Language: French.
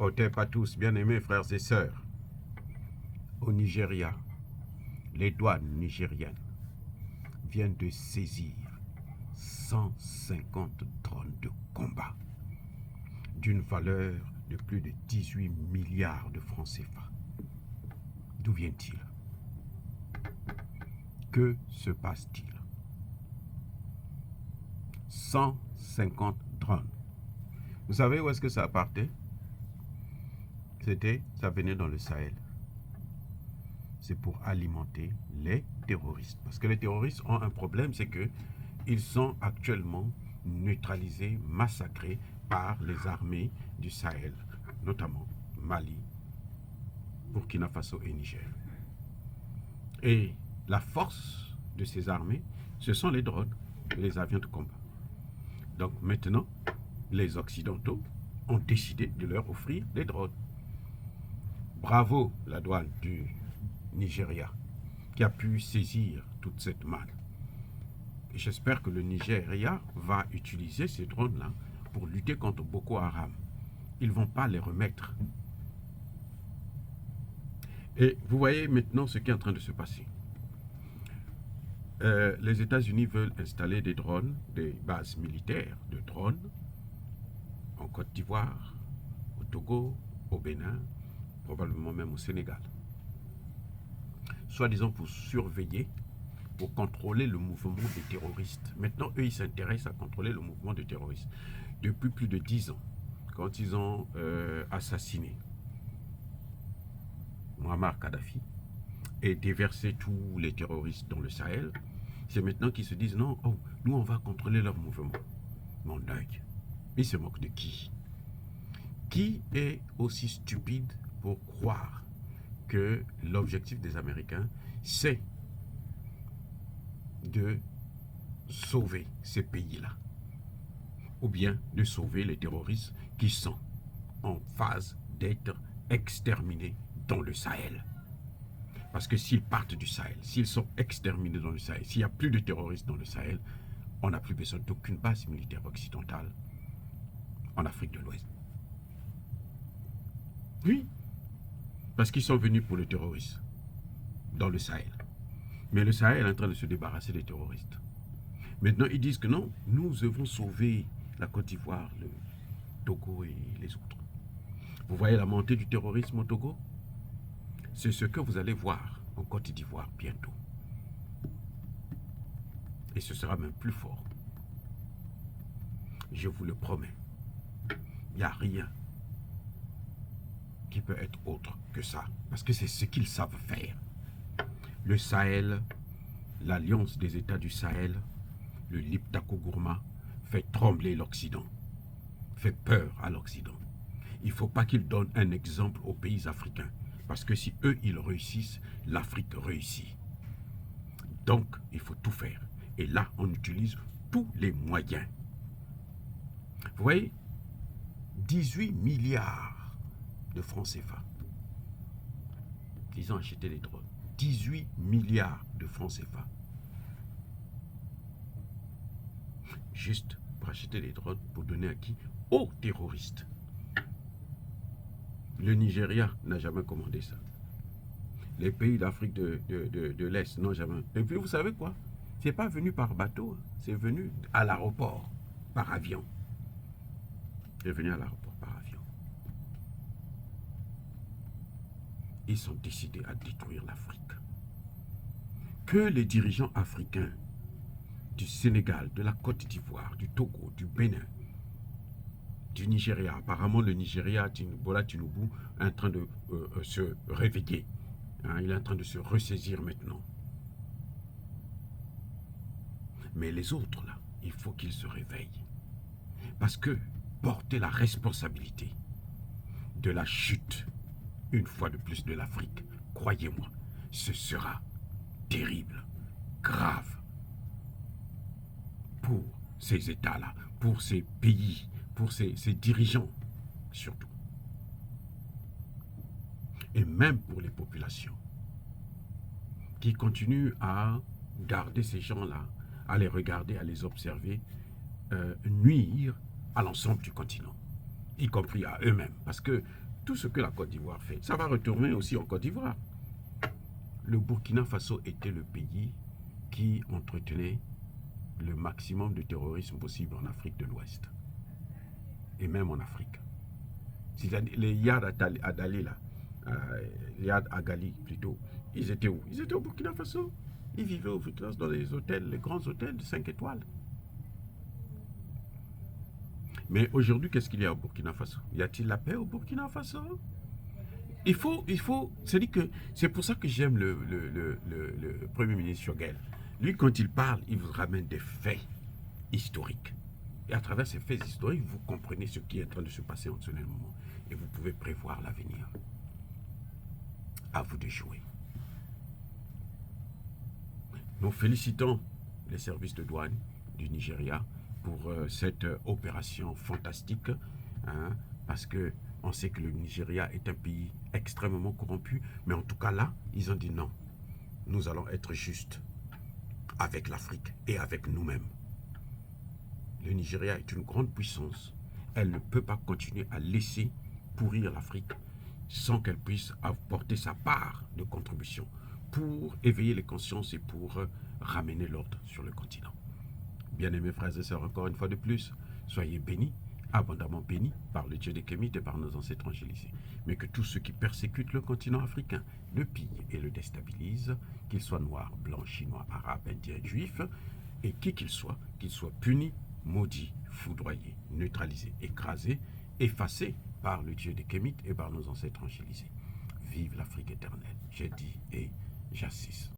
Otep à tous, bien-aimés frères et sœurs. Au Nigeria, les douanes nigériennes viennent de saisir 150 drones de combat d'une valeur de plus de 18 milliards de francs CFA. D'où viennent-ils? Que se passe-t-il? 150 drones. Vous savez où est-ce que ça partait? Ça venait dans le Sahel. C'est pour alimenter les terroristes. Parce que les terroristes ont un problème, c'est qu'ils sont actuellement neutralisés, massacrés par les armées du Sahel, notamment Mali, Burkina Faso et Niger. Et la force de ces armées, ce sont les drones et les avions de combat. Donc maintenant, les Occidentaux ont décidé de leur offrir des drones. Bravo la douane du Nigeria qui a pu saisir toute cette manne. Et j'espère que le Nigeria va utiliser ces drones-là pour lutter contre Boko Haram. Ils ne vont pas les remettre. Et vous voyez maintenant ce qui est en train de se passer. Les États-Unis veulent installer des drones, des bases militaires de drones en Côte d'Ivoire, au Togo, au Bénin, probablement même au Sénégal. Soi-disant pour surveiller, pour contrôler le mouvement des terroristes. Maintenant, eux, ils s'intéressent à contrôler le mouvement des terroristes. Depuis plus de 10 ans, quand ils ont assassiné Muammar Kadhafi et déversé tous les terroristes dans le Sahel, c'est maintenant qu'ils se disent non, oh, nous on va contrôler leur mouvement. Mon œil, ils se moquent de qui? Qui est aussi stupide pour croire que l'objectif des Américains, c'est de sauver ces pays-là, ou bien de sauver les terroristes qui sont en phase d'être exterminés dans le Sahel. Parce que s'ils partent du Sahel, s'ils sont exterminés dans le Sahel, s'il n'y a plus de terroristes dans le Sahel, on n'a plus besoin d'aucune base militaire occidentale en Afrique de l'Ouest. Oui, parce qu'ils sont venus pour le terrorisme dans le Sahel. Mais le Sahel est en train de se débarrasser des terroristes. Maintenant, ils disent que non, nous devons sauver la Côte d'Ivoire, le Togo et les autres. Vous voyez la montée du terrorisme au Togo? C'est ce que vous allez voir en Côte d'Ivoire bientôt. Et ce sera même plus fort. Je vous le promets. Il n'y a rien qui peut être autre que ça. Parce que c'est ce qu'ils savent faire. Le Sahel, l'alliance des États du Sahel, le Liptako Gourma, fait trembler l'Occident, fait peur à l'Occident. Il ne faut pas qu'ils donnent un exemple aux pays africains. Parce que si eux, ils réussissent, l'Afrique réussit. Donc, il faut tout faire. Et là, on utilise tous les moyens. Vous voyez, 18 milliards de francs CFA. Ils ont acheté les drones. 18 milliards de francs CFA. Juste pour acheter les drones, pour donner à qui? Aux terroristes. Le Nigeria n'a jamais commandé ça. Les pays d'Afrique de l'Est n'ont jamais. Et puis vous savez quoi? C'est pas venu par bateau, c'est venu à l'aéroport, par avion. C'est venu à l'aéroport par avion. Ils sont décidés à détruire l'Afrique. Que les dirigeants africains du Sénégal, de la Côte d'Ivoire, du Togo, du Bénin, du Nigeria, apparemment le Nigeria, Bola Tinubu, est en train de se réveiller. Hein, il est en train de se ressaisir maintenant. Mais les autres, là, il faut qu'ils se réveillent. Parce que porter la responsabilité de la chute, une fois de plus, de l'Afrique, croyez-moi, ce sera terrible, grave pour ces États-là, pour ces pays, pour ces dirigeants, surtout. Et même pour les populations qui continuent à garder ces gens-là, à les regarder, à les observer, nuire à l'ensemble du continent, y compris à eux-mêmes. Parce que tout ce que la Côte d'Ivoire fait, ça va retourner aussi en Côte d'Ivoire. Le Burkina Faso était le pays qui entretenait le maximum de terrorisme possible en Afrique de l'Ouest. Et même en Afrique. Les Yad Adali, là, Yad Agali plutôt, ils étaient où? Ils étaient au Burkina Faso. Ils vivaient au Burkina dans les hôtels, les grands hôtels de 5 étoiles. Mais aujourd'hui, qu'est-ce qu'il y a au Burkina Faso? Y a-t-il la paix au Burkina Faso? C'est pour ça que j'aime le Premier ministre Choguel. Lui, quand il parle, il vous ramène des faits historiques. Et à travers ces faits historiques, vous comprenez ce qui est en train de se passer en ce moment. Et vous pouvez prévoir l'avenir. À vous de jouer. Nous félicitons les services de douane du Nigeria pour cette opération fantastique, hein, parce que on sait que le Nigeria est un pays extrêmement corrompu, mais en tout cas là, ils ont dit non, nous allons être justes avec l'Afrique et avec nous-mêmes. Le Nigeria est une grande puissance, elle ne peut pas continuer à laisser pourrir l'Afrique sans qu'elle puisse apporter sa part de contribution pour éveiller les consciences et pour ramener l'ordre sur le continent. Bien-aimés frères et sœurs, encore une fois de plus, soyez bénis, abondamment bénis par le Dieu des Kémites et par nos ancêtres angélisés. Mais que tous ceux qui persécutent le continent africain le pillent et le déstabilisent, qu'ils soient noirs, blancs, chinois, arabes, indiens, juifs, et qui qu'ils soient punis, maudits, foudroyés, neutralisés, écrasés, effacés par le Dieu des Kémites et par nos ancêtres angélisés. Vive l'Afrique éternelle, j'ai dit et j'assiste.